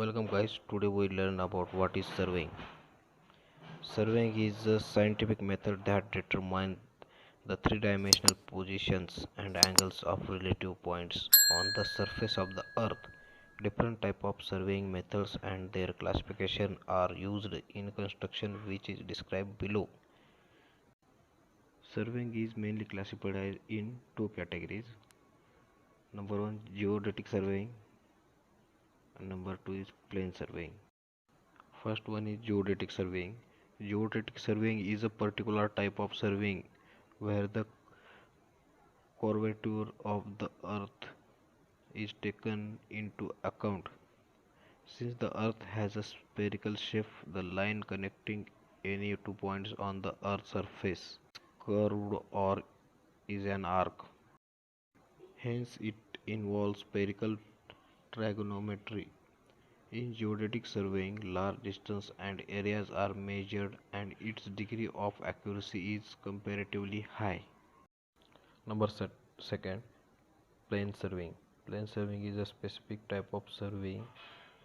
Welcome guys, today we learn about what is surveying. Surveying is a scientific method that determines the three-dimensional positions and angles of relative points on the surface of the earth. Different type of surveying methods and their classification are used in construction, which is described below. Surveying is mainly classified in two categories. Number one, geodetic surveying, and number two is plane surveying. First one is geodetic surveying. Geodetic surveying is a particular type of surveying where the curvature of the earth is taken into account. Since the earth has a spherical shape, the line connecting any two points on the earth's surface is curved or is an arc. Hence, it involves spherical trigonometry. In geodetic surveying, large distances and areas are measured and its degree of accuracy is comparatively high. Second, plane surveying. Plane surveying is a specific type of surveying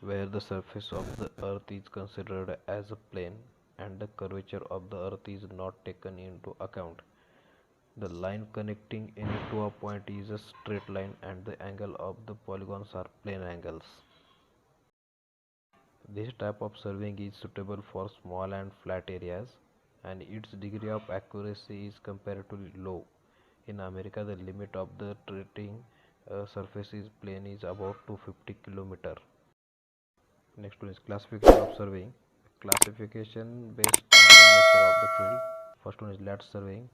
where the surface of the earth is considered as a plane and the curvature of the earth is not taken into account. The line connecting any two points is a straight line and the angle of the polygons are plane angles. This type of surveying is suitable for small and flat areas and its degree of accuracy is comparatively low. In America, the limit of the treating surface is plane is about 250 km. Next one is classification of surveying. Classification based on the nature of the field. First one is land surveying,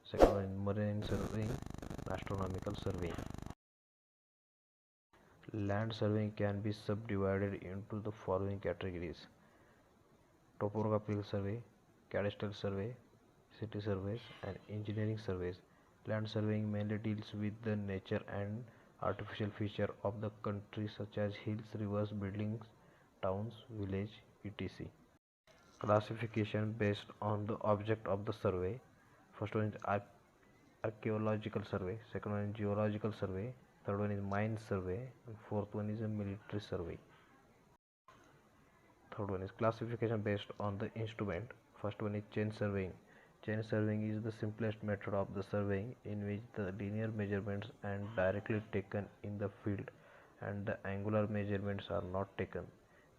second one is marine surveying, astronomical surveying. Land surveying can be subdivided into the following categories: topographical survey, cadastral survey, city surveys, and engineering surveys. Land surveying mainly deals with the nature and artificial feature of the country such as hills, rivers, buildings, towns, villages, etc. Classification based on the object of the survey. First one is archaeological survey, second one is geological survey, third one is mine survey, and fourth one is a military survey. Third one is classification based on the instrument. First one is chain surveying. Chain surveying is the simplest method of the surveying in which the linear measurements are directly taken in the field and the angular measurements are not taken.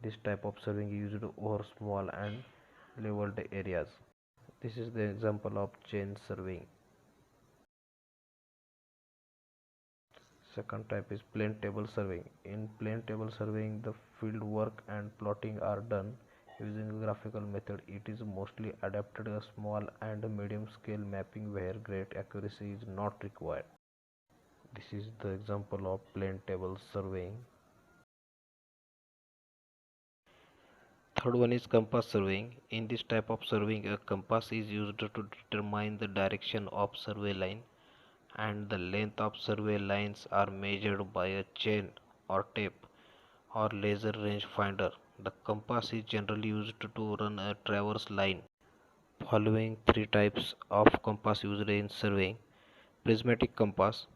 This type of surveying is used over small and leveled areas. This is the example of chain surveying. Second type is plane table surveying. In plane table surveying, the field work and plotting are done using a graphical method. It is mostly adapted to a small and medium scale mapping where great accuracy is not required. This is the example of plane table surveying. Third one is compass surveying. In this type of surveying, a compass is used to determine the direction of survey line, and the length of survey lines are measured by a chain or tape or laser range finder. The compass is generally used to run a traverse line. Following three types of compass used in surveying: prismatic compass,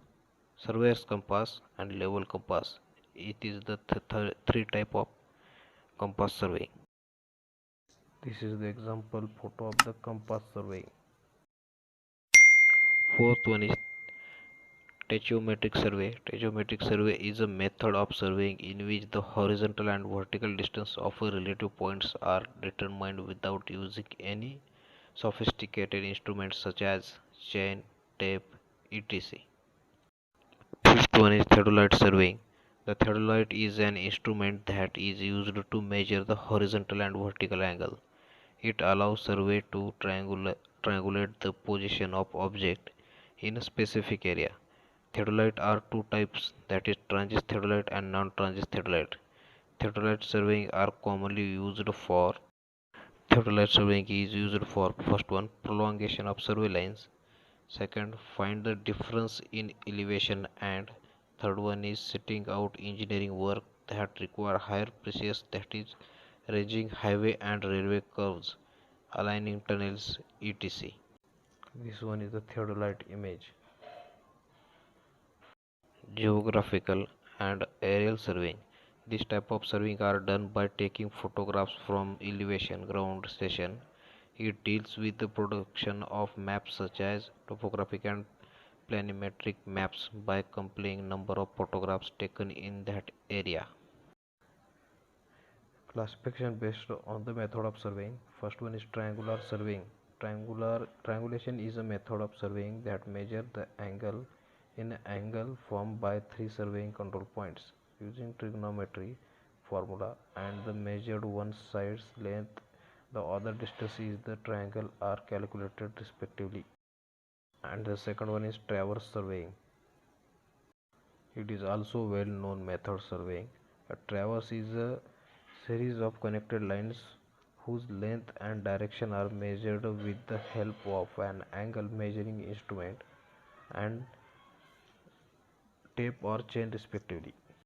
surveyor's compass, and level compass. It is the three type of compass surveying. This is the example photo of the compass surveying. Fourth one is Tacheometric survey. Tacheometric survey is a method of surveying in which the horizontal and vertical distance of relative points are determined without using any sophisticated instruments such as chain, tape, etc. Fifth one is Theodolite surveying. The theodolite is an instrument that is used to measure the horizontal and vertical angle. It allows survey to triangulate the position of object in a specific area. Theodolite are two types, that is transit theodolite and non-transit theodolite. Theodolite surveying are commonly used for Theodolite surveying is used for first one, prolongation of survey lines, second, find the difference in elevation, and third one is setting out engineering work that require higher precision, that is ranging highway and railway curves, aligning tunnels, etc. This one is the theodolite image. Geographical and aerial surveying. This type of surveying are done by taking photographs from elevation, ground station. It deals with the production of maps such as topographic and planimetric maps by comparing number of photographs taken in that area. Classification based on the method of surveying. First one is triangular surveying. Triangulation is a method of surveying that measures the angle in an angle formed by three surveying control points using trigonometry formula, and the measured one side's length, the other distance is the triangle are calculated respectively. And the second one is traverse surveying. It is also well known method surveying. A traverse is a series of connected lines whose length and direction are measured with the help of an angle measuring instrument and tape or chain respectively.